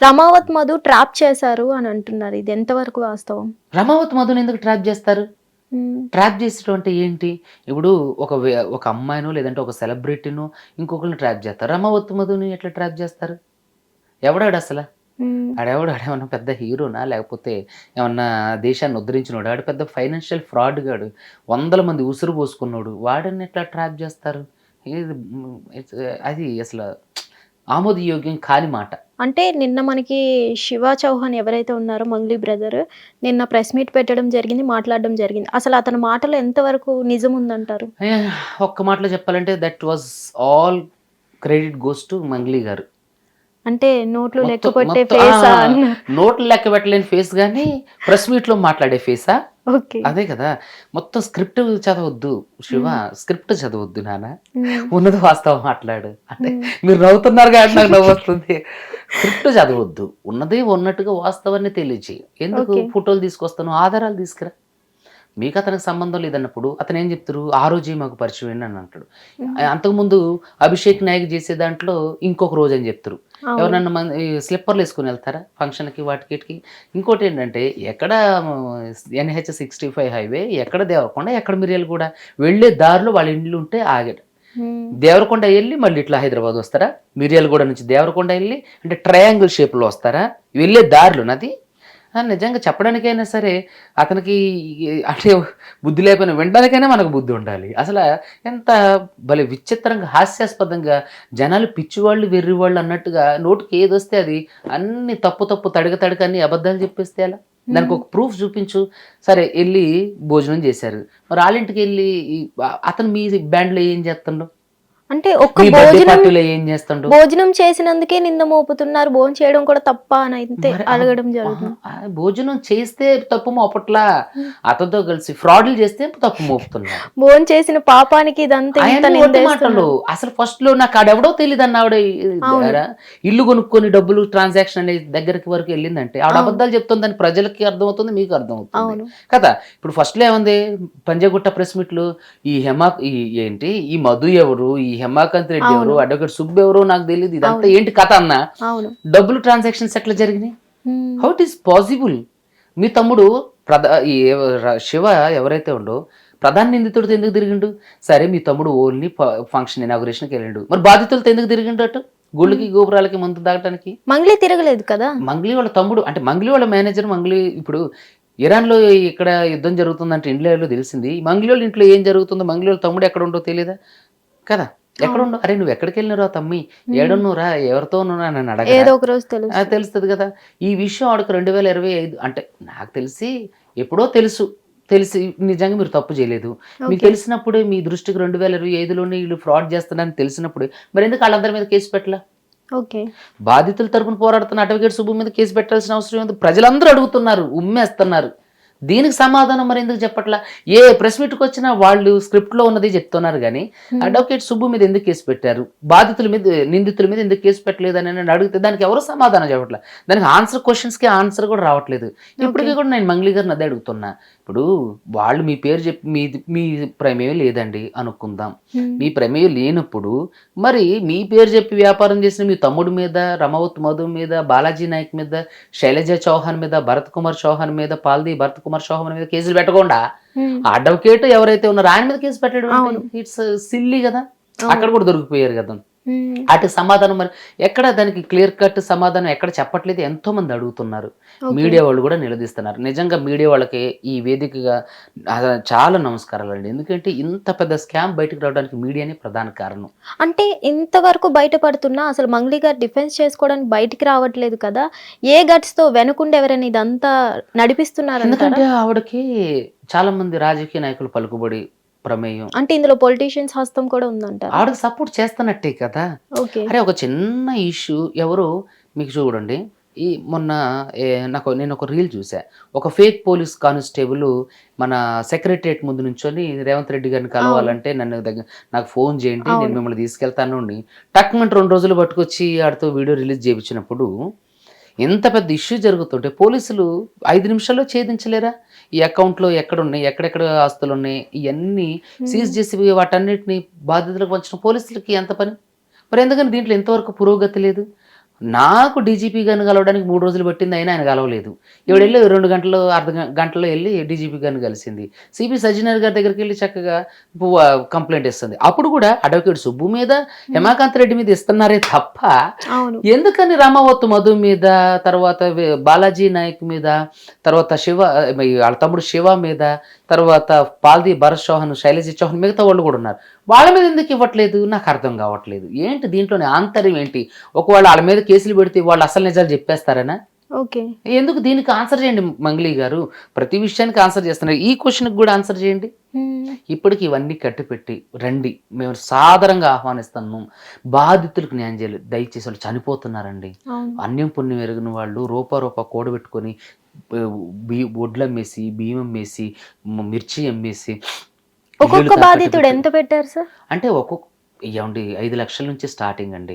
Ramavath Madhu trap చేశారు అని అంటున్నారు. ఇది ఎంతవరకు వాస్తవం? రమావత్ మధుని ఎందుకు ట్రాప్ చేస్తారు? హ్మ్. ట్రాప్ చేసడం అంటే ఏంటి? ఇప్పుడు ఒక అమ్మాయినో లేదంటే ఒక సెలబ్రిటీనో ఇంకొకరిని ట్రాప్ చేస్తారు. రమావత్ మధుని ఎట్లా ట్రాప్ చేస్తారు? ఎవడాడసల? హ్మ్. ఆడేమన్నా పెద్ద హీరోనా? లేకపోతే ఏమన్నా దేశాన్ని ఉద్ధరించినోడా? ఆడు పెద్ద ఫైనాన్షియల్ ఫ్రాడ్ గాడు. వందల మంది ఉసురు పోసుకున్నోడు. వాడిని ఎట్లా ట్రాప్ చేస్తారు? ఇది అది అసల ఆమోదయోగ్యం కాని మాట. అంటే నిన్న మనకి శివ చౌహాన్ ఎవరైతే ఉన్నారో మంగ్లీ బ్రదర్ నిన్న ప్రెస్ మీట్ పెట్టడం జరిగింది, మాట్లాడడం జరిగింది. అసలు అతని మాటలో ఎంతవరకు నిజం ఉందంటారు? ఒక్క మాటలో చెప్పాలంటే that was all credit goes to Mangli గారు. అంటే నోట్లు లెక్క మొత్తం పెట్టే మొత్తం ఫేసా అన్నారు. నోట్లు లెక్క పెట్టలేని ఫేస్ గాని ప్రెస్ మీట్ లో మాట్లాడే ఫేసా? ఓకే. అదే కదా! మొత్తం స్క్రిప్ట్ చదవద్దు శివ. హ్మ్. స్క్రిప్ట్ చదవద్దు నాన్న. హ్మ్. ఉన్నది వాస్తవం మాట్లాడు. అంటే హ్మ్. మీరు నవ్వుతున్నారు కాబట్టి నాకు నవ్వొస్తుంది. స్క్రిప్ట్ చదవద్దు. ఉన్నదే ఉన్నట్టుగా వాస్తవాన్ని తెలియజేయి. ఎందుకు ఓకే. ఫోటోలు తీసుకొస్తాను, ఆధారాలు తీసుకురా. మీకు అతనికి సంబంధం లేదన్నప్పుడు అతను ఏం చెప్తారు? ఆ రోజే మాకు పరిచయం అని అంటాడు. హ్మ్. అంతకుముందు అభిషేక్ నాయక్ చేసే దాంట్లో ఇంకొక రోజు అని చెప్తారు. అవును. ఎవరన్నా స్లిప్పర్లు వేసుకుని వెళ్తారా ఫంక్షన్కి వాటికి? ఇంకోటి ఏంటంటే ఎక్కడ NH-65 హైవే, ఎక్కడ దేవరకొండ, ఎక్కడ మిర్యాలగూడ వెళ్ళే దారిలో వాళ్ళ ఇండ్లు ఉంటే ఆగాడు. హ్మ్. దేవరకొండ వెళ్ళి మళ్ళీ ఇట్లా హైదరాబాద్ వస్తారా? మిర్యాలగూడ నుంచి దేవరకొండ వెళ్ళి అంటే ట్రయాంగిల్ షేప్లో వస్తారా? వెళ్ళే దారిలో నది నిజంగా చెప్పడానికైనా సరే అతనికి అంటే బుద్ధి లేకపోయినా వినడానికైనా మనకు బుద్ధి ఉండాలి. అసలు ఎంత భలే విచిత్రంగా హాస్యాస్పదంగా జనాలు పిచ్చివాళ్ళు వెర్రివాళ్ళు అన్నట్టుగా నోటికి ఏదొస్తే అది అన్ని తప్పు తడక అన్ని అబద్ధాలు చెప్పేస్తే ఎలా? దానికి ఒక ప్రూఫ్ చూపించు. సరే వెళ్ళి భోజనం చేశారు. మరి వాళ్ళింటికి వెళ్ళి అతను మీ బ్యాండ్లో ఏం చేస్తుండో, అంటే ఒక్క మీ బర్త్డే భోజనం పార్టీలో ఏం చేస్తుండో భోజనం చేసినందుకే నింద మోపుతున్నారు. భోంచేయడం కూడా తప్పా అని అయితే మరి అడగడం జరుగుతుంది. భోజనం చేస్తే తప్పు మోపట్లా, హ్మ్. అతనితో కలిసి ఫ్రాడ్లు చేస్తే తప్పు మోపుతున్నారు. భోంచేసిన పాపానికి ఇదంతా ఇంత అవన్నీ ఒట్టి మాటలు. నిందేస్తున్నారు. అసలు ఫస్ట్ లో నాకు ఆడెవడో తెలియదన్న ఆవిడ అవును. ఇల్లు కొనుక్కొని డబ్బులు ట్రాన్సాక్షన్ అనేది దగ్గరికి వరకు వెళ్ళిందంటే ఆవిడ అవును. అబద్ధాలు చెప్తుందని ప్రజలకి అర్థమవుతుంది, మీకు అర్థమవుతుంది అవును. కదా. ఇప్పుడు ఫస్ట్ లో ఏముంది పంజాగుట్ట ప్రెస్ మీట్లు, ఈ ఏంటి ఈ మధు ఎవరు, ఈ హేమాకాంత్ రెడ్డి ఎవరు, అవును. అడ్వకేట్ సుబ్బు ఎవరు నాకు తెలియదు, ఇదంతా అవును. ఏంటి కథ అన్న. అవును. డబ్బులు ట్రాన్సాక్షన్స్ ఎట్లా జరిగినాయి? Hmm. How it is possible? మీ తమ్ముడు శివ ఎవరైతే ఉండో ప్రధాన నిందితుడితో ఎందుకు తిరిగిండు? సరే మీ తమ్ముడు ఓన్లీ ఫంక్షన్ ఇనాగురేషన్కి వెళ్ళిండు, మరి బాధితులతో ఎందుకు తిరిగిండు అటు గుళ్ళకి హ్మ్. గోపురాలకి మందు తాగటానికి? మంగ్లీ తిరగలేదు కదా! మంగ్లీ వాళ్ళ తమ్ముడు అంటే మంగ్లీ వాళ్ళ మేనేజర్. మంగ్లీ ఇప్పుడు ఇరాన్లో ఇక్కడ యుద్ధం జరుగుతుందంటే ఇండియాలో తెలిసింది. మంగ్లీ వాళ్ళ ఇంట్లో ఏం జరుగుతుందో మంగ్లీ వాళ్ళ తమ్ముడు ఎక్కడ ఉండో తెలియదా కదా. అవును. ఎక్కడుండో, అరే నువ్వు ఎక్కడికి వెళ్ళినరా తమ్మి, హ్మ్. ఏడున్నోరా, ఎవరితో ఉన్నారా నన్ను అడగరా? ఏదో ఒక రోజు తెలుస్తది. తెలుస్తది కదా. ఈ విషయం ఆవిడకి 2025 అంటే నాకు తెలిసి ఎప్పుడో తెలుసు. తెలిసి నిజంగా మీరు తప్పు చేయలేదు. మీకు ఓకే. తెలిసినప్పుడే మీ దృష్టికి 2025లోనే వీళ్ళు ఫ్రాడ్ చేస్తున్నారని తెలిసినప్పుడే మరెందుకు ఆళ్ళందరి మీద కేసు పెట్టలా? ఓకే. బాధితుల తరపున పోరాడుతున్న అడ్వకేట్ సుబ్బు మీద కేసు పెట్టాల్సిన అవసరం ఉంది. ప్రజలందరూ అడుగుతున్నారు, ఉమ్మేస్తున్నారు. దీనికి సమాధానం మరి ఎందుకు చెప్పట్లా? ఏ ప్రెస్ మీట్‌కి వచ్చినా వాళ్ళు స్క్రిప్ట్‌లో ఉన్నది చెప్తున్నారు గానీ, హ్మ్. అడ్వకేట్ సుబ్బు మీద ఎందుకు కేసు పెట్టారు? బాధితుల మీద, నిందితుల మీద ఎందుకు కేసు పెట్టలేదని అని అడిగితే దానికి ఎవరు సమాధానం చెప్పట్లా. దానికి క్వెషన్స్‌కి ఆన్సర్ కూడా రావట్లేదు. ఓకే. ఇప్పటికి కూడా నేను మంగ్లీ గారిని అదే అడుగుతున్నా. ఇప్పుడు వాళ్ళు మీ పేరు చెప్పి మీ ప్రమేయం లేదండి అనుకుందాం. హ్మ్. మీ ప్రమేయం లేనప్పుడు మరి మీ పేరు చెప్పి వ్యాపారం చేసిన మీ తమ్ముడి మీద, రమౌత్ మధు మీద, బాలాజీ నాయక్ మీద, శైలజ చౌహాన్ మీద, భరత్ కుమార్ చౌహాన్ మీద, భరత్ కుమార్ చౌహాన్ మీద కేసులు పెట్టకుండా హ్మ్. ఆ అడ్వకేట్ ఎవరైతే ఉన్నారో ఆయన మీద కేసు పెట్టడం అవును. ఇట్స్ సిల్లీ కదా. అక్కడ అవును. కూడా దొరికిపోయారు కదా. హ్మ్. అటు సమాధానం మరి ఎక్కడ దానికి క్లియర్ కట్ సమాధానం ఎక్కడ చెప్పట్లేదు. ఎంతో మంది అడుగుతున్నారు. ఓకే. మీడియా వాళ్ళు కూడా నిలదీస్తున్నారు. నిజంగా మీడియా వాళ్ళకి ఈ వేదికగా చాలా నమస్కారాలండి. ఎందుకంటే ఇంత పెద్ద స్కామ్ బయటకు రావడానికి మీడియానే ప్రధాన కారణం. అంటే ఇంతవరకు బయటపడుతున్నా అసలు మంగ్లీ గారు డిఫెన్స్ చేసుకోవడానికి బయటికి రావట్లేదు కదా! ఏ గట్స్‌తో వెనకుండి ఎవరైనా ఇదంతా నడిపిస్తున్నారంటారా? ఎందుకంటే ఆవిడకి చాలా మంది రాజకీయ నాయకులు పలుకుబడి ప్రమేయం. అంటే ఇందులో పొలిటీషియన్స్ హస్తం కూడా ఉందంటారా? ఆవిడకి సపోర్ట్ చేస్తున్నట్టే కదా. ఓకే. అరే ఒక చిన్న ఇష్యూ ఎవరో మీకు చూడండి. ఈ మొన్న నేను ఒక రీల్ చూసా. ఒక ఫేక్ పోలీస్ కానిస్టేబుల్ మన సెక్రటరియట్ ముందు నుంచొని రేవంత్ రెడ్డి గారిని అవును. కలవాలంటే నాకు ఫోన్ చేయండి, నేను అవును. మిమ్మల్ని తీసుకెళ్తాను అని టక్‌మని 2 రోజులు పట్టుకొచ్చి ఆడితో వీడియో రిలీజ్ చేపించినప్పుడు ఎంత పెద్ద ఇష్యూ జరుగుతుంటే పోలీసులు 5 నిమిషాల్లో ఛేదించలేరా? ఈ అకౌంట్‌లో ఎక్కడున్నాయి, ఎక్కడెక్కడ ఆస్తులున్నాయి, ఇయన్నీ సీజ్ హ్మ్. చేసి వాటన్నిటిని బాధితులకు పంచిన పోలీసులకి ఎంత పని? మరి ఎందుకని దీంట్లో ఇంతవరకు పురోగతి లేదు? నాకు డీజీపీ గారిని కలవడానికి 3 రోజులు పట్టింది, అయినా ఆయన కలవలేదు. ఈవిడ వెళ్ళి 2 గంటలు గంటలో వెళ్ళి డీజీపీ గారిని కలిసింది. సిపి సజ్జనర్ గారి దగ్గరికి వెళ్ళి చక్కగా కంప్లైంట్ ఇస్తుంది. అప్పుడు కూడా అడ్వకేట్ సుబ్బు మీద, హేమాకాంత్ రెడ్డి మీద ఇస్తున్నారే తప్ప అవును. ఎందుకని రామావత్ మధు మీద, తర్వాత బాలాజీ నాయక్ మీద, తర్వాత శివ వాళ్ళ తమ్ముడు శివ మీద, తర్వాత పాల్ది భరత్ చౌహాన్, శైలజ చౌహాన్, మిగతా వాళ్ళు కూడా ఉన్నారు. వాళ్ళ మీద ఎందుకు ఇవ్వట్లేదు నాకు అర్థం కావట్లేదు. ఏంటి దీంట్లోని ఆంతర్యం ఏంటి? ఒకవేళ వాళ్ళ మీద కేసులు పెడితే వాళ్ళు అసలు నిజాలు చెప్పేస్తారనా? ఓకే. ఎందుకు? దీనికి ఆన్సర్ చేయండి మంగ్లీ గారు. ప్రతి విషయానికి ఆన్సర్ చేస్తున్నారు, ఈ క్వశ్చన్కి కూడా ఆన్సర్ చేయండి. ఇప్పటికి ఇవన్నీ కట్టిపెట్టి రండి, మేము సాదరంగా ఆహ్వానిస్తున్నాం. బాధితులకు న్యాయం చేయాలి. దయచేసి వాళ్ళు చనిపోతున్నారండి. అన్యం పుణ్యం ఎరిగిన వాళ్ళు రూపా కూడబెట్టుకొని వడ్లు అమ్మేసి, బియ్యం అమ్మేసి, మిర్చి అమ్మేసి, ఒక్కొక్క బాధితుడు ఎంత పెట్టారు సార్? అంటే ఒక్కొక్క ఏమండి 5 లక్షల నుంచి స్టార్టింగ్ అండి.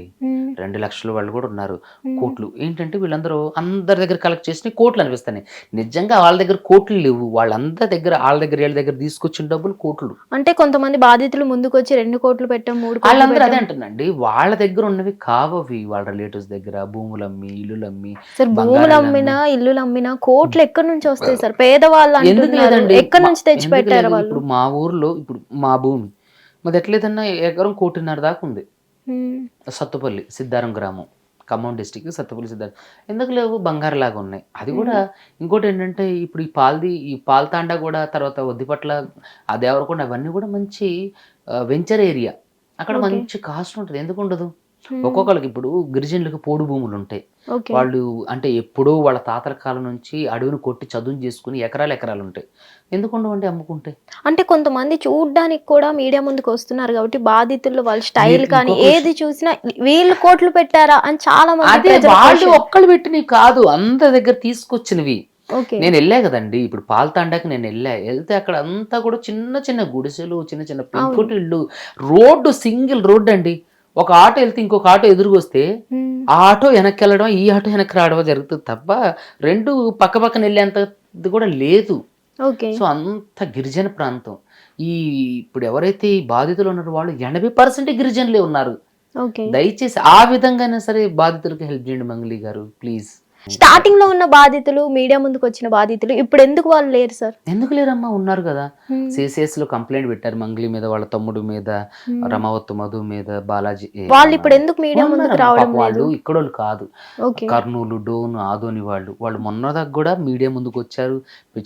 2 లక్షల వాళ్ళు కూడా ఉన్నారు. కోట్లు ఏంటంటే వీళ్ళందరూ అందరి దగ్గర కలెక్ట్ చేసిన కోట్లు అనిపిస్తాయి. నిజంగా వాళ్ళ దగ్గర కోట్లు లేవు. వాళ్ళందరి దగ్గర వీళ్ళ దగ్గర తీసుకొచ్చిన డబ్బులు కోట్లు. అంటే కొంతమంది బాధితులు ముందుకు వచ్చి 2 కోట్లు పెట్టాం, 3 కోట్లు వాళ్ళందరూ అదే అంటున్నాండి. వాళ్ళ దగ్గర ఉన్నవి కావవి. వాళ్ళ రిలేటివ్స్ దగ్గర భూములు అమ్మి, ఇల్లులు అమ్మి. సార్ భూములు అమ్మినా, ఇల్లులు అమ్మినా కోట్లు ఎక్కడి నుంచి వస్తాయి సార్? పేదవాళ్ళు అంటున్నారు, ఎక్కడి నుంచి తెచ్చి పెట్టారు వాళ్ళు? ఇప్పుడు మా ఊర్లో ఇప్పుడు మా భూమి మాది ఎట్లేదన్నా ఎకరం 1.5 దాకా ఉంది. సత్తుపల్లి సిద్ధారం గ్రామం, ఖమ్మం డిస్టిక్ సత్తుపల్లి సిద్ధారం. ఎందుకు లేవు? బంగారు లాగా ఉన్నాయి. అది కూడా ఇంకోటి ఏంటంటే ఇప్పుడు ఈ పాల్తాండా కూడా, తర్వాత వద్దిపట్ల, ఆ దేవరకొండ, అవన్నీ కూడా మంచి వెంచర్ ఏరియా. అక్కడ మంచి కాస్ట్ ఉంటుంది. ఎందుకు ఉండదు? ఒక్కొక్కరికి ఇప్పుడు గిరిజనులకు పోడు భూములు ఉంటాయి. వాళ్ళు అంటే ఎప్పుడో వాళ్ళ తాతల కాలం నుంచి అడవిని కొట్టి చదువు చేసుకుని ఎకరాలు ఉంటాయి. ఎందుకు ఉండవండి అమ్ముకుంటే? అంటే కొంతమంది చూడడానికి కూడా మీడియా ముందుకు వస్తున్నారు కాబట్టి బాధితులు వాళ్ళ స్టైల్ కానీ ఏది చూసినా వీళ్ళు కోట్లు పెట్టారా అని చాలా మంది. వాళ్ళు ఒక్కళ్ళు పెట్టినవి కాదు, అందరి దగ్గర తీసుకొచ్చినవి. నేను వెళ్ళా కదండి ఇప్పుడు పాల్తాండాకి, నేను వెళ్తే అక్కడ అంతా కూడా చిన్న చిన్న గుడిసెలు, చిన్న చిన్న పెంకుటిళ్ళు, రోడ్డు సింగిల్ రోడ్డు అండి. ఒక ఆటో వెళ్తే ఇంకొక ఆటో ఎదురుగా వస్తే ఆ ఆటో వెనక్కి వెళ్ళడం, ఈ ఆటో వెనక్కి రావడం జరుగుతుంది తప్ప రెండు పక్క పక్కన వెళ్ళేంత కూడా లేదు. సో అంత గిరిజన ప్రాంతం. ఇప్పుడు ఎవరైతే ఈ బాధితులు ఉన్నారో వాళ్ళు 80% గిరిజనులే ఉన్నారు. దయచేసి ఆ విధంగానే సరే బాధితులకు హెల్ప్ చేయండి మంగ్లీ గారు ప్లీజ్. స్టార్టింగ్ లో ఉన్న బాధితులు, మీడియా ముందుకు వచ్చిన బాధితులు ఇప్పుడు ఎందుకు వాళ్ళు లేరు సార్? ఎందుకు లేరమ్మా? ఉన్నారు కదా. సిసిఎస్ లో కంప్లైంట్ పెట్టారు మంగ్లీ మీద, వాళ్ళ తమ్ముడు మీద, రమావత్ మధు మీద, బాలాజీ. వాళ్ళు ఇప్పుడు ఎందుకు మీడియా ముందుకు రావడం? వాళ్ళు ఇక్కడ కాదు, కర్నూలు, డోన్, ఆదోని వాళ్ళు మొన్నదాకా కూడా మీడియా ముందుకు వచ్చారు,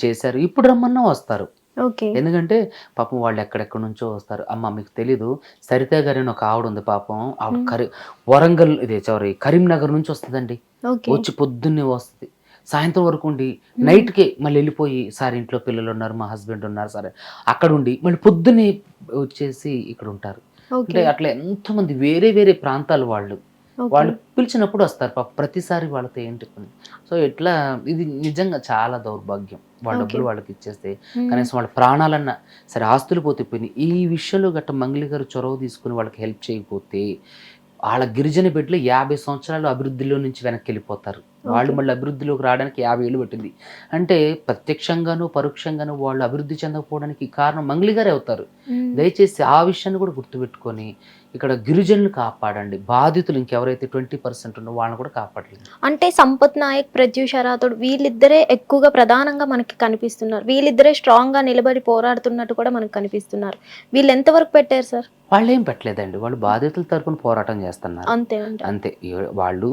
చేశారు. ఇప్పుడు రమ్మన్నా వస్తారు. ఎందుకంటే పాపం వాళ్ళు ఎక్కడెక్కడ నుంచో వస్తారు. అమ్మ మీకు తెలీదు, సరిత గారి అని ఒక ఆవిడ ఉంది పాపం. ఆవిడ వరంగల్ కరీంనగర్ నుంచి వస్తుందండి. వచ్చి పొద్దున్నే వస్తుంది, సాయంత్రం వరకు ఉండి నైట్కే మళ్ళీ వెళ్ళిపోయి, సార్ ఇంట్లో పిల్లలు ఉన్నారు, మా హస్బెండ్ ఉన్నారు సార్, అక్కడ ఉండి మళ్ళీ పొద్దున్నే వచ్చేసి ఇక్కడ ఉంటారు. అంటే అట్లా ఎంతోమంది వేరే వేరే ప్రాంతాలు వాళ్ళు పిలిచినప్పుడు వస్తారు పాప. ప్రతిసారి వాళ్ళతో ఏంటి పని? సో ఇట్లా ఇది నిజంగా చాలా దౌర్భాగ్యం. వాళ్ళ డబ్బులు వాళ్ళకి ఇచ్చేస్తే కనీసం వాళ్ళ ప్రాణాలన్నా సరే, ఆస్తులు పోతే పోయినాయి. ఈ విషయంలో గట్ట మంగ్లీ గారు చొరవ తీసుకుని వాళ్ళకి హెల్ప్ చేయకపోతే వాళ్ళ గిరిజన బిడ్డలు 50 సంవత్సరాలు అభివృద్ధిలో నుంచి వెనక్కి వెళ్ళిపోతారు. వాళ్ళు మళ్ళీ అభివృద్ధిలోకి రావడానికి 50 ఏళ్ళు పట్టింది. అంటే ప్రత్యక్షంగాను పరోక్షంగాను వాళ్ళు అభివృద్ధి చెందకపోవడానికి కారణం మంగ్లీ గారే అవుతారు. దయచేసి ఆ విషయాన్ని కూడా గుర్తుపెట్టుకొని ఇక్కడ గిరిజనులు కాపాడండి. బాధితులు ఇంకెవరైతే 20% ఉన్నో వాళ్ళని కూడా కాపాడలేదు. అంటే సంపత్ నాయక్, ప్రత్యూష రాథోడ్ వీళ్ళిద్దరే ఎక్కువగా ప్రధానంగా మనకి కనిపిస్తున్నారు. వీళ్ళిద్దరే స్ట్రాంగ్ గా నిలబడి పోరాడుతున్నట్టు కూడా మనకు కనిపిస్తున్నారు. వీళ్ళు ఎంతవరకు పెట్టారు సార్? వాళ్ళు ఏం పెట్టలేదండి. వాళ్ళు బాధితుల తరపున పోరాటం చేస్తున్నారు అంతే. వాళ్ళు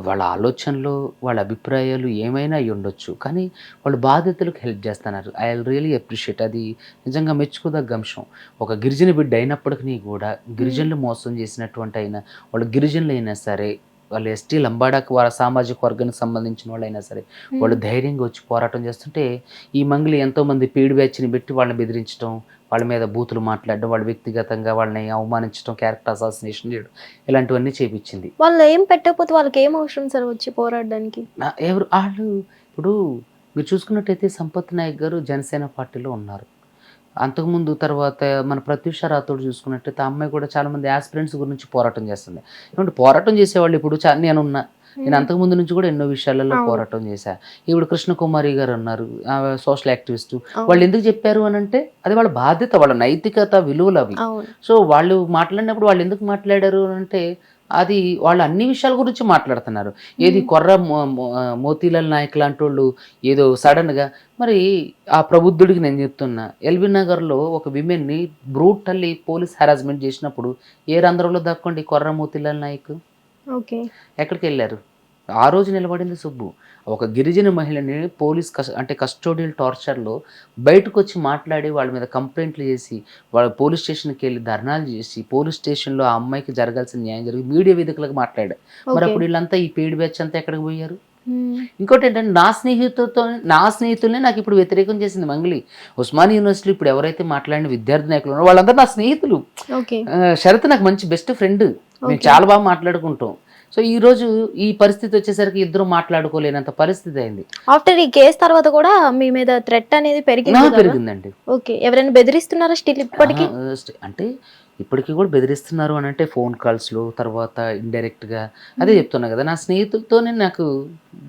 వాళ్ళ ఆలోచనలు, వాళ్ళ అభిప్రాయాలు ఏమైనా అయి ఉండొచ్చు, కానీ వాళ్ళు బాధితులకు హెల్ప్ చేస్తున్నారు. I really appreciate. అది నిజంగా మెచ్చుకోదగ్గ అంశం. ఒక గిరిజన బిడ్డ అయినప్పటికీ కూడా గిరిజనులు మోసం చేసినటువంటి అయినా, వాళ్ళు గిరిజనులు అయినా సరే, వాళ్ళు ఎస్టీ లంబాడాకి వారి సామాజిక వర్గానికి సంబంధించిన వాళ్ళు అయినా సరే, వాళ్ళు ధైర్యంగా వచ్చి పోరాటం చేస్తుంటే ఈ మంగ్లీ ఎంతోమంది పీడి బ్యాచ్ని పెట్టి వాళ్ళని బెదిరించడం, వాళ్ళ మీద బూతులు మాట్లాడడం, వాళ్ళు వ్యక్తిగతంగా వాళ్ళని అవమానించడం, క్యారెక్టర్ అసాసినేషన్ చేయడం, ఇలాంటివన్నీ చేపించింది. వాళ్ళు ఏం పెట్టకపోతే వాళ్ళకి ఏం అవసరం సార్ వచ్చి పోరాడడానికి? వాళ్ళు ఇప్పుడు మీరు చూసుకున్నట్టయితే సంపత్ నాయక్ గారు జనసేన పార్టీలో ఉన్నారు. అంతకుముందు తర్వాత మన ప్రత్యూష రాథోడ్ చూసుకున్నట్టయితే ఆ అమ్మాయి కూడా చాలా మంది ఆస్పిరెంట్స్ గురించి పోరాటం చేస్తుంది. ఏమంటే పోరాటం చేసేవాళ్ళు ఇప్పుడు నేను అంతకుముందు నుంచి కూడా ఎన్నో విషయాలలో పోరాటం చేశా. ఇప్పుడు కృష్ణకుమారి గారు ఉన్నారు, సోషల్ యాక్టివిస్ట్. వాళ్ళు ఎందుకు చెప్పారు అని అంటే అది వాళ్ళ బాధ్యత, వాళ్ళ నైతికత విలువలు అవి. సో వాళ్ళు మాట్లాడినప్పుడు వాళ్ళు ఎందుకు మాట్లాడారు అని అంటే అది వాళ్ళు అన్ని విషయాల గురించి మాట్లాడుతున్నారు. ఏది కొర్ర మోతీలాల్ నాయక్ లాంటి వాళ్ళు ఏదో సడన్గా మరి ఆ ప్రబుద్ధుడికి నేను చెప్తున్నా, ఎల్బీ నగర్లో ఒక విమెన్ని బ్రూటల్లీ పోలీస్ హెరాస్మెంట్ చేసినప్పుడు ఏ రంధ్రంలో దక్కండి కొర్ర మోతీలాల్ నాయక్? ఓకే. ఎక్కడికి వెళ్ళారు? ఆ రోజు నిలబడింది సుబ్బు. ఒక గిరిజన మహిళని పోలీస్ అంటే కస్టోడియల్ టార్చర్లో బయటకు వచ్చి మాట్లాడి వాళ్ళ మీద కంప్లైంట్లు చేసి వాళ్ళ పోలీస్ స్టేషన్కి వెళ్ళి ధర్నాలు చేసి పోలీస్ స్టేషన్లో ఆ అమ్మాయికి జరగాల్సిన న్యాయం జరిగి మీడియా వేదికలకు మాట్లాడాడు. మరి అప్పుడు వీళ్ళంతా ఈ పెయిడ్ బ్యాచ్ అంతా ఎక్కడికి పోయారు? ఇంకోటి ఏంటంటే నా స్నేహితులనే నాకు ఇప్పుడు వ్యతిరేకం చేసింది మంగ్లీ. ఉస్మానియా యూనివర్సిటీ ఇప్పుడు ఎవరైతే మాట్లాడిన విద్యార్థి నాయకులు ఉన్నారో వాళ్ళందరూ నా స్నేహితులు. శరత్ నాకు మంచి బెస్ట్ ఫ్రెండ్, మేము చాలా బాగా మాట్లాడుకుంటాం. సో ఈ రోజు ఈ పరిస్థితి వచ్చేసరికి ఇద్దరు మాట్లాడుకోలేనంత పరిస్థితి అయింది. ఆఫ్టర్ ఈ కేసు తర్వాత కూడా మీ మీద థ్రెట్ అనేది పెరిగిందండి. ఓకే. ఎవరైనా బెదిరిస్తున్నారా స్టిల్ ఇప్పటికీ? అంటే ఇప్పటికీ కూడా బెదిరిస్తున్నారు అని అంటే ఫోన్ కాల్స్లో, తర్వాత ఇండైరెక్ట్గా. అదే చెప్తున్నా కదా, నా స్నేహితులతోనే నాకు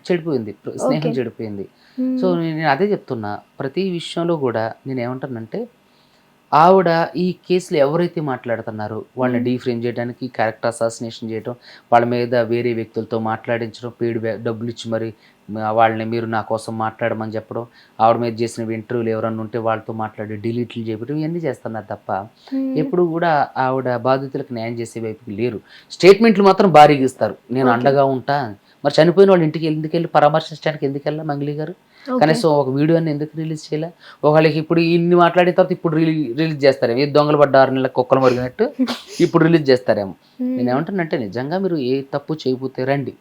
చెడిపోయింది, స్నేహం చెడిపోయింది. సో నేను అదే చెప్తున్నా, ప్రతి విషయంలో కూడా నేను ఏమంటానంటే ఆవిడ ఈ కేసులో ఎవరైతే మాట్లాడుతున్నారో వాళ్ళని డీఫ్రేమ్ చేయడానికి, క్యారెక్టర్ అసాసినేషన్ చేయడం, వాళ్ళ మీద వేరే వ్యక్తులతో మాట్లాడించడం, డబ్బులు ఇచ్చి మరి వాళ్ళని మీరు నా కోసం మాట్లాడమని చెప్పడం, ఆవిడ మీద చేసిన ఇంటర్వ్యూలు ఎవరన్నా ఉంటే వాళ్ళతో మాట్లాడి డిలీట్లు చేయడం, ఇవన్నీ చేస్తున్నారు తప్ప ఎప్పుడు కూడా ఆవిడ బాధితులకు న్యాయం చేసే వైపుకి లేరు. స్టేట్మెంట్లు మాత్రం భారీగా ఇస్తారు, నేను అండగా ఉంటా. మరి చనిపోయిన వాళ్ళ ఇంటికి ఎందుకు వెళ్ళి పరామర్శించడానికి ఎందుకు వెళ్ళా మంగ్లీ గారు? కనీసం ఒక వీడియోని ఎందుకు రిలీజ్ చేయలే? ఒకళ్ళకి ఇప్పుడు ఇన్ని మాట్లాడిన తర్వాత ఇప్పుడు రిలీజ్ చేస్తారేమో, ఏ దొంగలు పడ్డ 6 నెలలకు కుక్కలు మరిగినట్టు ఇప్పుడు రిలీజ్ చేస్తారేమో. నేను ఏమంటానంటే నిజంగా మీరు ఏ తప్పు చేయకపోతే రండి,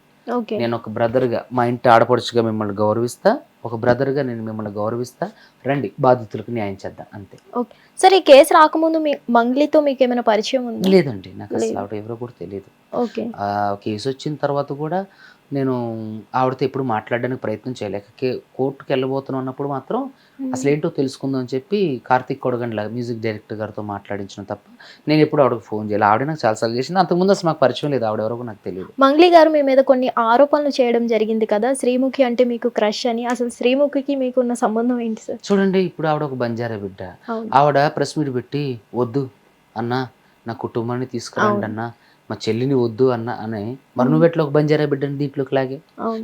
నేను ఒక బ్రదర్గా మా ఇంటి ఆడపడుచుగా మిమ్మల్ని గౌరవిస్తా, ఒక బ్రదర్గా నేను మిమ్మల్ని గౌరవిస్తా, రండి బాధితులకు న్యాయం చేద్దాం అంతే. ఓకే. సరే, ఈ కేసు రాకముందు మంగ్లీతో మీకు ఏమైనా పరిచయం ఉంది? లేదండి, నాకు అసలు ఆవిడ ఎవరో కూడా తెలియదు. ఓకే. కేసు వచ్చిన తర్వాత కూడా నేను ఆవిడతో ఎప్పుడు మాట్లాడడానికి ప్రయత్నం చేయలేక కోర్టుకు వెళ్ళబోతున్నాను అన్నప్పుడు మాత్రం అసలు ఏంటో తెలుసుకుందాం అని చెప్పి కార్తీక్ కొడగండ్ల మ్యూజిక్ డైరెక్టర్ గారితో మాట్లాడించిన తప్ప నేను ఎప్పుడు ఆవిడకి ఫోన్ చేయాలి. ఆవిడ నాకు చాలాసార్లు చేసింది, అంతకుముందు అసలు మాకు పరిచయం లేదు, ఆవిడ ఎవరో నాకు తెలియదు. మంగ్లీ గారు మీ మీద కొన్ని ఆరోపణలు చేయడం జరిగింది కదా, శ్రీముఖి అంటే మీకు క్రష్ అని. అసలు శ్రీముఖికి మీకు ఉన్న సంబంధం ఏంటి సార్? చూడండి, ఇప్పుడు ఆవిడ ఒక బంజారా బిడ్డ. ఆవిడ ప్రెస్ మీట్ పెట్టి వద్దు అన్నా, నా కుటుంబాన్ని తీసుకురండి అన్నా, మా చెల్లిని వద్దు అని, మరి నువ్వెట్లా ఒక బంజారా బిడ్డని దీంట్లోకి లాగే?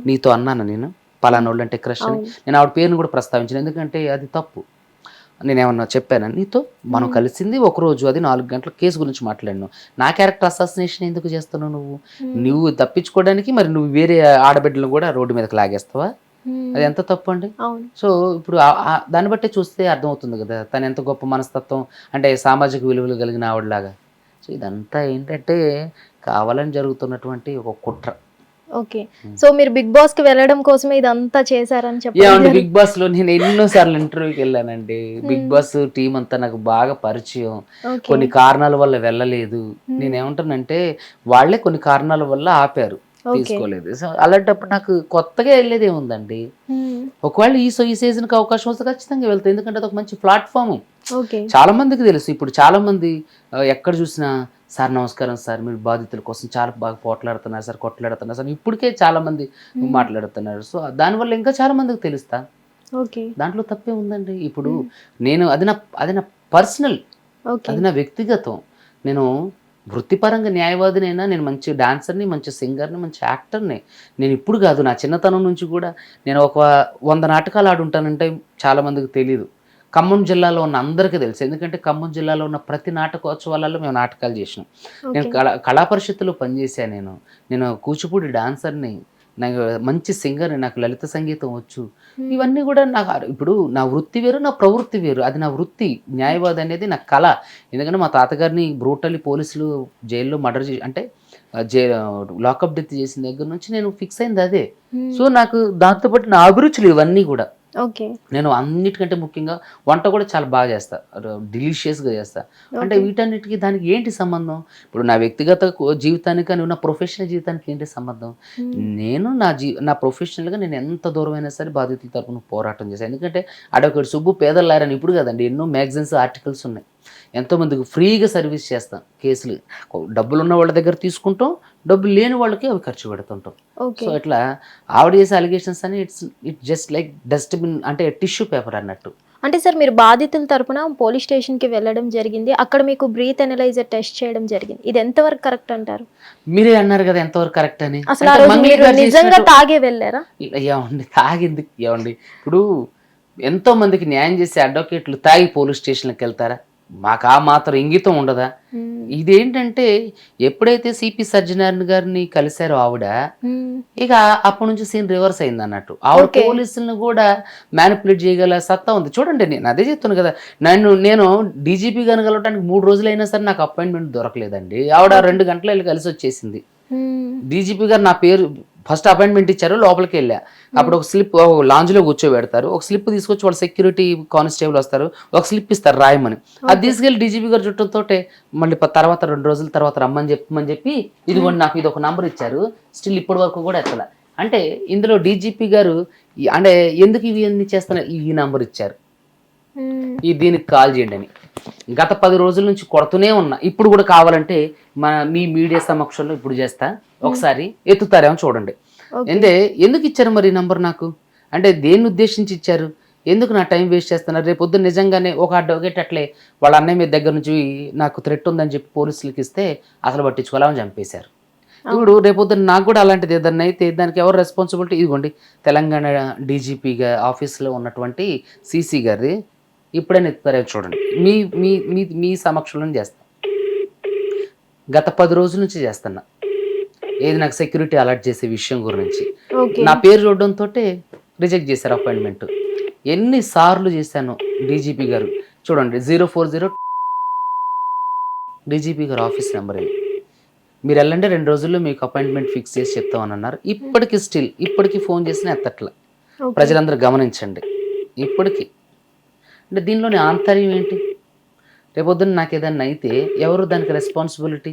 నీతో అన్నాను నేను పలానోళ్ళు అంటే క్రష్ అని. నేను ఆవిడ పేరును కూడా ప్రస్తావించాను, ఎందుకంటే అది తప్పు. నేనేమన్నా చెప్పాను నీతో? మనం కలిసింది ఒకరోజు, అది 4 గంటల కేసు గురించి మాట్లాడినావు. నా క్యారెక్టర్ అసాసినేషన్ ఎందుకు చేస్తున్నావు నువ్వు తప్పించుకోవడానికి? మరి నువ్వు వేరే ఆడబిడ్డలను కూడా రోడ్డు మీదకి లాగేస్తావా? అది ఎంత తప్పు అండి. సో ఇప్పుడు దాన్ని బట్టే చూస్తే అర్థమవుతుంది కదా తను ఎంత గొప్ప మనస్తత్వం, అంటే సామాజిక విలువలు కలిగిన ఆవిడలాగా. సో ఇదంతా ఏంటంటే కావాలని జరుగుతున్నటువంటి ఒక కుట్ర. ఓకే. సో మీరు బిగ్ బాస్ కి వెళ్ళడం కోసమే ఇదంతా చేశారని చెప్పండి. బిగ్ బాస్ లో నేను ఎన్నోసార్లు ఇంటర్వ్యూకి వెళ్ళానండి. బిగ్ బాస్ టీం అంతా నాకు బాగా పరిచయం. కొన్ని కారణాల వల్ల వెళ్ళలేదు. నేనేమంటానంటే వాళ్ళే కొన్ని కారణాల వల్ల ఆపారు, తీసుకోలేదు. సో అలాంటప్పుడు నాకు కొత్తగా వెళ్ళేది ఏముందండి. ఒకవేళ ఈ సీజన్ కి అవకాశం వస్తే ఖచ్చితంగా వెళ్తాను, ఎందుకంటే అది ఒక మంచి ప్లాట్ఫామ్. చాలా మందికి తెలుసు. ఇప్పుడు చాలా మంది ఎక్కడ చూసినా సార్ నమస్కారం సార్, మీరు బాధితుల కోసం చాలా బాగా పోట్లాడుతున్నారు సార్, కొట్లాడుతున్నారు సార్, ఇప్పటికే చాలా మంది మాట్లాడుతున్నారు. సో దానివల్ల ఇంకా చాలా మందికి తెలుస్తా. దాంట్లో తప్పే ఉందండి. ఇప్పుడు నేను అది నా పర్సనల్, అది నా వ్యక్తిగతం. నేను వృత్తిపరంగా న్యాయవాదినైనా, నేను మంచి డాన్సర్ని, మంచి సింగర్ని, మంచి యాక్టర్ని. నేను ఇప్పుడు కాదు, నా చిన్నతనం నుంచి కూడా నేను ఒక 100 నాటకాలు ఆడుంటానంటే చాలా మందికి తెలియదు. ఖమ్మం జిల్లాలో ఉన్న అందరికీ తెలుసు, ఎందుకంటే ఖమ్మం జిల్లాలో ఉన్న ప్రతి నాటకోత్సవాలలో మేము నాటకాలు చేసినాం. నేను కళా పరిషత్తులో పనిచేశాను. నేను కూచిపూడి డాన్సర్ని, నాకు మంచి సింగర్ని, నాకు లలిత సంగీతం వచ్చు. ఇవన్నీ కూడా నాకు ఇప్పుడు నా వృత్తి వేరు, నా ప్రవృత్తి వేరు. అది నా వృత్తి, న్యాయవాది అనేది నా కళ. ఎందుకంటే మా తాతగారిని బ్రూటల్లీ పోలీసులు జైల్లో మర్డర్ చేసి, అంటే లాకప్ డెత్ చేసిన దగ్గర నుంచి నేను ఫిక్స్ అయింది అదే. సో నాకు దాంతోపాటు నా అభిరుచులు ఇవన్నీ కూడా. నేను అన్నిటికంటే ముఖ్యంగా వంట కూడా చాలా బాగా చేస్తా, డిలీషియస్గా చేస్తా. అంటే వీటన్నిటికీ దానికి ఏంటి సంబంధం? ఇప్పుడు నా వ్యక్తిగత జీవితానికి కానీ నా ప్రొఫెషనల్ జీవితానికి ఏంటి సంబంధం? నేను నా ప్రొఫెషనల్గా నేను ఎంత దూరమైనా సరే బాధితుల తరపున పోరాటం చేశాను. ఎందుకంటే అడొకటి సుబ్బు పేదలారని ఇప్పుడు కదండి, ఎన్నో మ్యాగజైన్స్ ఆర్టికల్స్ ఉన్నాయి. ఎంతోమందికి ఫ్రీగా సర్వీస్ చేస్తాం. కేసులు డబ్బులు ఉన్న వాళ్ళ దగ్గర తీసుకుంటాం, డబ్బులు లేని వాళ్ళకి అవి ఖర్చు పెడుతుంటాం. సో ఇట్లా ఆవిడ చేసే అలిగేషన్స్ అని ఇట్స్ జస్ట్ లైక్ డస్ట్బిన్, అంటే టిష్యూ పేపర్ అన్నట్టు. అంటే సార్ మీరు బాధితుల తరపున పోలీస్ స్టేషన్‌కి వెళ్ళడం జరిగింది. అక్కడ మీకు బ్రీత్ అనలైజర్ టెస్ట్ చేయడం జరిగింది. ఇది ఎంతవరకు కరెక్ట్ అంటారు? మీరే అన్నారు కదా ఎంతవరకు కరెక్ట్ అని. అసలు ఆ అంటే రోజు మంగ్లీ మీరు గారు నిజంగా చేసినట్టు తాగే వెళ్లారా? ఏమండి తాగింది ఏమండి ఇప్పుడు ఎంతో మందికి న్యాయం చేసే అడ్వకేట్లు తాగి పోలీస్ స్టేషన్కి వెళ్తారా? మాకు ఆ మాత్రం ఇంగితం ఉండదా? హ్మ్. ఇదేంటంటే ఎప్పుడైతే సిపి సజ్జనారాయణ గారిని కలిశారో ఆవిడ, హ్మ్. ఇక అప్పటి నుంచి సీన్ రివర్స్ అయింది అన్నట్టు. ఆవిడ ఓకే. పోలీసులను కూడా మ్యానిపులేట్ చేయగల సత్తా ఉంది. చూడండి నేను అదే చెప్తున్నాను కదా, నేను డీజీపీ గారిని కలవడానికి 3 రోజులైనా సరే నాకు అపాయింట్మెంట్ దొరకలేదండి. ఆవిడ ఓకే. 2 గంటలు వెళ్ళి కలిసి వచ్చేసింది. హ్మ్. డీజీపీ గారు నా పేరు ఫస్ట్ అపాయింట్మెంట్ ఇచ్చారు, లోపలికి వెళ్ళా. అప్పుడు ఒక స్లిప్ లాంజ్లో కూర్చోబెడతారు, ఒక స్లిప్ తీసుకొచ్చి వాళ్ళ సెక్యూరిటీ కానిస్టేబుల్ వస్తారు, ఒక స్లిప్ ఇస్తారు రాయమని. అది ఓకే. తీసుకెళ్లి డీజీపీ గారు చుట్టంతో మళ్ళీ తర్వాత 2 రోజుల తర్వాత రమ్మని చెప్పి ఇదిగోండి నాకు ఇది ఒక నంబర్ ఇచ్చారు, స్టిల్ ఇప్పటి వరకు కూడా ఎత్తల. అంటే ఇందులో డీజీపీ గారు అంటే ఎందుకు ఇవి అన్ని చేస్తున్నారు, ఈ నంబర్ ఇచ్చారు, హ్మ్. దీనికి కాల్ చేయండి అని. గత 10 రోజుల నుంచి కొడుతూనే ఉన్నా. ఇప్పుడు కూడా కావాలంటే మీ మీడియా సమక్షంలో ఇప్పుడు చేస్తా, ఒకసారి ఎత్తుతారేమో చూడండి. ఓకే. ఎందుకు ఇచ్చారు మరి ఈ నంబర్ నాకు? అంటే దేన్ని ఉద్దేశించి ఇచ్చారు? ఎందుకు నా టైం వేస్ట్ చేస్తున్నారు? రేపు పొద్దున్న నిజంగానే ఒక అడ్వకేట్ అట్లే వాళ్ళ అన్నయ్య మీద దగ్గర నుంచి నాకు థ్రెట్ ఉందని చెప్పి పోలీసులకి ఇస్తే అసలు పట్టించుకోవాలని చంపేశారు. ఇప్పుడు రేపొద్దున నాకు కూడా అలాంటిది ఏదన్నా అయితే దానికి ఎవరు రెస్పాన్సిబిలిటీ? ఇదిగోండి తెలంగాణ డీజీపీగా ఆఫీస్లో ఉన్నటువంటి సీసీ గారిది. ఇప్పుడైనా ఎత్తారో చూడండి. మీ మీ మీ మీ సమక్షంలో చేస్తా. గత 10 రోజుల నుంచి చేస్తున్నా. ఏది నాకు సెక్యూరిటీ అలర్ట్ చేసే విషయం గురించి. ఓకే. నా పేరు చూడడంతో రిజెక్ట్ చేశారు అపాయింట్మెంట్. ఎన్నిసార్లు చేశాను డీజీపీ గారు చూడండి, 040 డీజీపీ గారు ఆఫీస్ నెంబర్ ఇది. మీరు వెళ్ళండి 2 రోజుల్లో మీకు అపాయింట్మెంట్ ఫిక్స్ చేసి చెప్తామని అన్నారు. ఇప్పటికి ఫోన్ చేసినా ఎత్తట్ల. ఓకే. ప్రజలందరూ గమనించండి. ఇప్పటికి అంటే దీనిలోని ఆంతర్యం ఏంటి? రేపొద్దున నాకు ఏదన్నా అయితే ఎవరు దానికి రెస్పాన్సిబిలిటీ?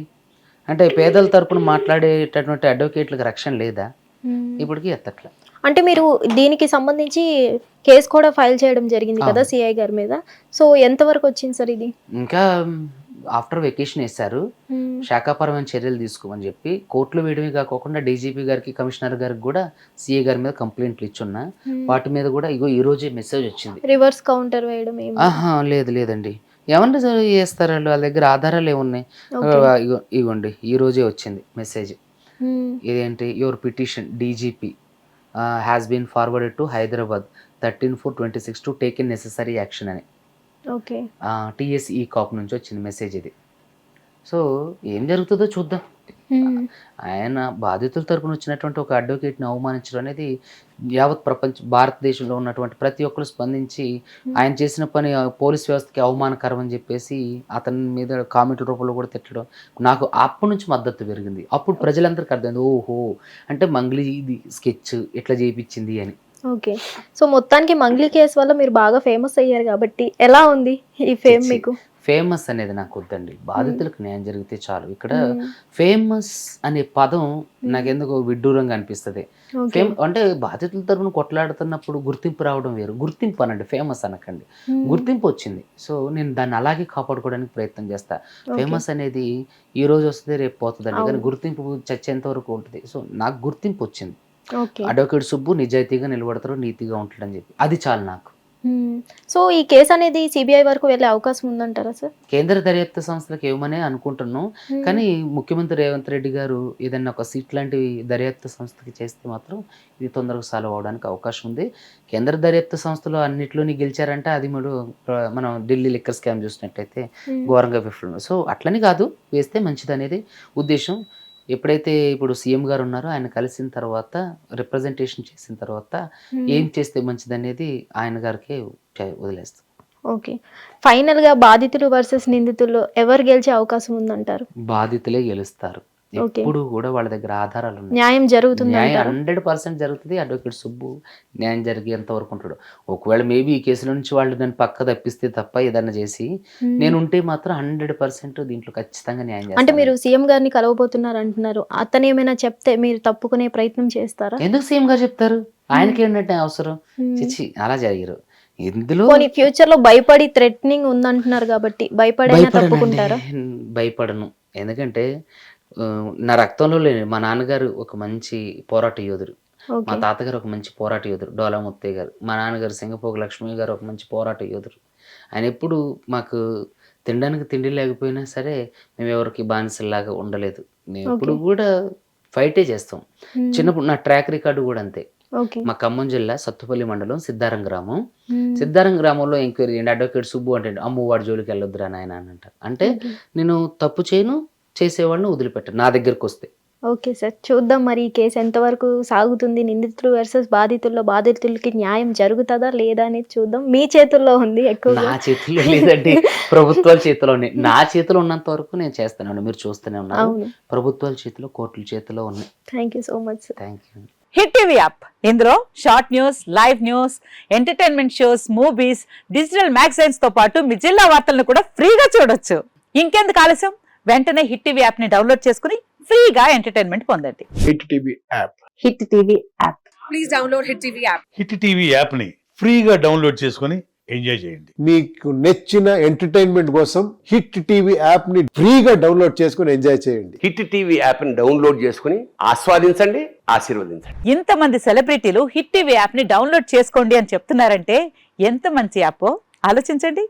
అంటే పేదల తరపున మాట్లాడేటటువంటి అడ్వకేట్లకు రక్షణ లేదా? హ్మ్. ఇప్పటికీ ఎత్తట్ల. అంటే మీరు దీనికి సంబంధించి కేస్ కూడా ఫైల్ చేయడం జరిగింది కదా అవును. సిఐ గారి మీద. సో ఎంతవరకు వచ్చింది సార్ ఇది? ఇంకా ఆఫ్టర్ వెకేషన్ వేశారు. హ్మ్. శాఖాపరమైన చర్యలు తీసుకోమని చెప్పి కోర్టులో వేయడమే కాకుండా డీజీపీ గారికి, కమిషనర్ గారికి కూడా సీఏ గారి మీద కంప్లైంట్లు ఇచ్చున్నా. హ్మ్. వాటి మీద కూడా ఇగో ఈ రోజే మెసేజ్ వచ్చింది. రివర్స్ కౌంటర్ వేయడం ఏమి? ఆహా లేదండి. ఏమన్నా చేస్తారు వాళ్ళు, వాళ్ళ దగ్గర ఆధారాలు ఏమున్నాయి? ఓకే. ఇగోండి ఈ రోజే వచ్చింది మెసేజ్. హ్మ్. ఇదేంటి, your petition DGP has been forwarded to Hyderabad 13/4/26 to take in necessary action అని ఓకే. టీఎస్ఈ కాప్ నుంచి వచ్చింది మెసేజ్ ఇది. సో ఏం జరుగుతుందో చూద్దాం. హ్మ్. ఆయన బాధితుల తరపున వచ్చినటువంటి ఒక అడ్వకేట్ని అవమానించడం అనేది యావత్ భారతదేశంలో ఉన్నటువంటి ప్రతి ఒక్కరు స్పందించి ఆయన చేసిన పని పోలీస్ వ్యవస్థకి అవమానకరం అని చెప్పేసి అతని మీద కామెంట్ల రూపంలో కూడా తిట్టడం నాకు అప్పటి నుంచి మద్దతు పెరిగింది. అప్పుడు ప్రజలందరికీ అర్థమైంది, ఓహో అంటే మంగ్లీ ఇది స్కెచ్ ఇట్లా చేయించింది అని. ఓకే. సో మొత్తానికి మంగ్లీ కేసు వల్ల మీరు బాగా ఫేమస్ అయ్యారు కాబట్టి ఎలా ఉంది ఈ ఫేమ్ మీకు? ఫేమస్ అనేది నాకు వద్దండి, బాధితులకు న్యాయం జరిగితే చాలు. ఇక్కడ హ్మ్. ఫేమస్ అనే పదం నాకెందుకు విడ్డూరంగా అనిపిస్తుంది. ఓకే. అంటే బాధితుల తరపున కొట్లాడుతున్నప్పుడు గుర్తింపు రావడం వేరు, గుర్తింపు అనండి, ఫేమస్ అనకండి. హ్మ్. గుర్తింపు వచ్చింది, సో నేను దాన్ని అలాగే కాపాడుకోవడానికి ప్రయత్నం చేస్తా. ఓకే. ఫేమస్ అనేది ఈ రోజు వస్తుంది రేపు పోతుందండి, కానీ అవును. గుర్తింపు చచ్చేంత వరకు ఉంటుంది. సో నాకు గుర్తింపు వచ్చింది, ఓకే. అడ్వకేట్ సుబ్బు నిజాయితీగా నిలబడతారు, నీతిగా ఉంటాడని చెప్పి, అది చాలు నాకు. హ్మ్. సో ఈ కేసు అనేది సిబిఐ వరకు వెళ్ళే అవకాశం ఉందంటారా సార్? కేంద్ర దర్యాప్తు సంస్థలకు ఇవ్వమనే అనుకుంటున్నాం. హ్మ్. కానీ ముఖ్యమంత్రి రేవంత్ రెడ్డి గారు ఏదైనా ఒక సీట్ లాంటి దర్యాప్తు సంస్థకి చేస్తే మాత్రం ఇది తొందరగా సాల్వ్ అవడానికి అవకాశం ఉంది. కేంద్ర దర్యాప్తు సంస్థలో అన్నిట్లోని గెలిచారంటే అది మనం ఢిల్లీ లిక్కర్ స్కామ్ చూసినట్టయితే హ్మ్. ఘోరంగా విఫలం. సో అట్లని కాదు, వేస్తే మంచిది అనేది ఉద్దేశం. ఎప్పుడైతే ఇప్పుడు సీఎం గారు ఉన్నారో ఆయన కలిసిన తర్వాత రిప్రజెంటేషన్ చేసిన తర్వాత హ్మ్. ఏం చేస్తే మంచిదనేది ఆయన గారికి వదిలేస్తాం. ఓకే. ఫైనల్‌గా బాధితులు వర్సెస్ నిందితుల్లో ఎవరు గెలిచే అవకాశం ఉందంటారు? బాధితులే గెలుస్తారు. ఓకే. ఎప్పుడు కూడా వాళ్ళ దగ్గర ఆధారాలు ఉన్నాయి. న్యాయం న్యాయం జరుగుతుందంటారా? 100% జరుగుతుంది. అడ్వకేట్ సుబ్బు న్యాయం జరిగేంత వరకు ఉంటాడు. ఒకవేళ మేబీ ఈ కేసులో నుంచి వాళ్ళు నన్ను పక్క తప్పిస్తే తప్ప ఏదన్నా చేసి హ్మ్. నేను ఉంటే మాత్రం 100% దీంట్లో ఖచ్చితంగా న్యాయం అంటే చేస్తాను. మీరు సీఎం గారిని కలవబోతున్నారు అంటున్నారు. అతనేమైనా చెప్తే మీరు తప్పుకునే ప్రయత్నం చేస్తారా? ఎందుకు సీఎం గారు చెప్తారు? ఆయనకేంటంటే అవసరం? హ్మ్. చిచ్చి అలా జరగరు. ఇందులో పోనీ ఫ్యూచర్‌లో భయపడి థ్రెటనింగ్ ఉందంటున్నారు కాబట్టి భయపడైనా తప్పుకుంటారా? భయపడను. ఎందుకంటే నా రక్తంలో లేని మా నాన్నగారు ఒక మంచి పోరాట యోధుడు. మా ఓకే. తాతగారు ఒక మంచి పోరాట యోధుడు, డోలా ముత్తయ్య గారు. మా నాన్నగారు సింగపోగు లక్ష్మి గారు ఒక మంచి పోరాట యోధుడు. ఆయన ఎప్పుడు మాకు తినడానికి తిండి లేకపోయినా సరే మేము ఎవరికి బానిసల్లాగా ఉండలేదు. మేము ఎప్పుడు ఓకే. కూడా ఫైటే చేస్తాం. హ్మ్. చిన్నప్పుడు నా ట్రాక్ రికార్డు కూడా అంతే. ఓకే. మా ఖమ్మం జిల్లా సత్తుపల్లి మండలం సిద్ధారం గ్రామం. హ్మ్. సిద్ధారం గ్రామంలో ఎంక్వైరీ చేయండి. అడ్వకేట్ సుబ్బు అంటే అమ్ము వాడి జోలికి వెళ్ళొద్దురా నాయన అని అంటారు. అంటే ఓకే. నేను తప్పు చేయను, చేసేవాడిని వదిలిపెట్టను నా దగ్గరకు వస్తే. Okay sir. చూద్దాం మరి ఈ కేసు ఎంతవరకు సాగుతుంది. నిందితులు వర్సెస్ బాధితుల్లో బాధితులకి న్యాయం జరుగుతదా లేదా అనేది చూద్దాం. మీ చేతుల్లో ఉంది నా ఎక్కువగా. చేతుల్లో లేదండి, ప్రభుత్వాల చేతిలో ఉన్నాయి. నా చేతిలో ఉన్నంత వరకు నేను చేస్తాను. మీరు చూస్తూనే ఉన్నారు. అవును. ప్రభుత్వాల చేతిలో, కోర్టుల చేతిలో ఉన్నాయి. Thank you so much sir. Thank you. Hit TV app ఇందులో short news, live news, entertainment shows, movies, digital magazines తో పాటు మీ జిల్లా వార్తలను కూడా ఫ్రీగా చూడొచ్చు. ఇంకెందుకు ఆలస్యం, వెంటనే హిట్ టీవీ యాప్ ని డౌన్లోడ్ చేసుకుని ఫ్రీగా ఎంటర్టైన్మెంట్ పొందండి. Hit TV app. Hit TV app. Hit TV యాప్ని ఫ్రీగా డౌన్లోడ్ చేసుకొని ఎంజాయ్ చేయండి. మీకు నచ్చిన ఎంటర్టైన్మెంట్ కోసం హిట్ టీవీ యాప్ ని ఫ్రీగా డౌన్లోడ్ చేసుకుని ఎంజాయ్ చేయండి. హిట్ టీవీ యాప్ని డౌన్లోడ్ చేసుకుని ఆస్వాదించండి, ఆశీర్వదించండి. ఇంతమంది సెలబ్రిటీలు హిట్ టీవీ యాప్ ని డౌన్లోడ్ చేసుకోండి అని చెప్తున్నారంటే ఎంత మంచి యాప్ ఆలోచించండి.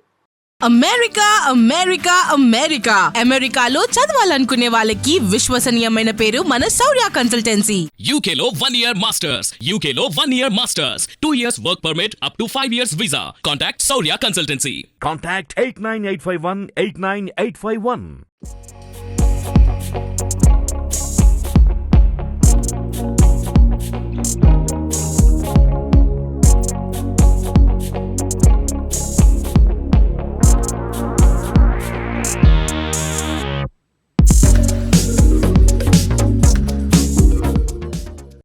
అమెరికా అమెరికా అమెరికా అమెరికాలో చదవాలనుకునే వాళ్ళకి విశ్వసనీయమైన పేరు మన శౌర్య consultancy. UK Law 1 Year Masters. UK Law 1 Year Masters. 2 years work permit up to 5 years visa. Contact Saurya Consultancy. Contact 89851 89851.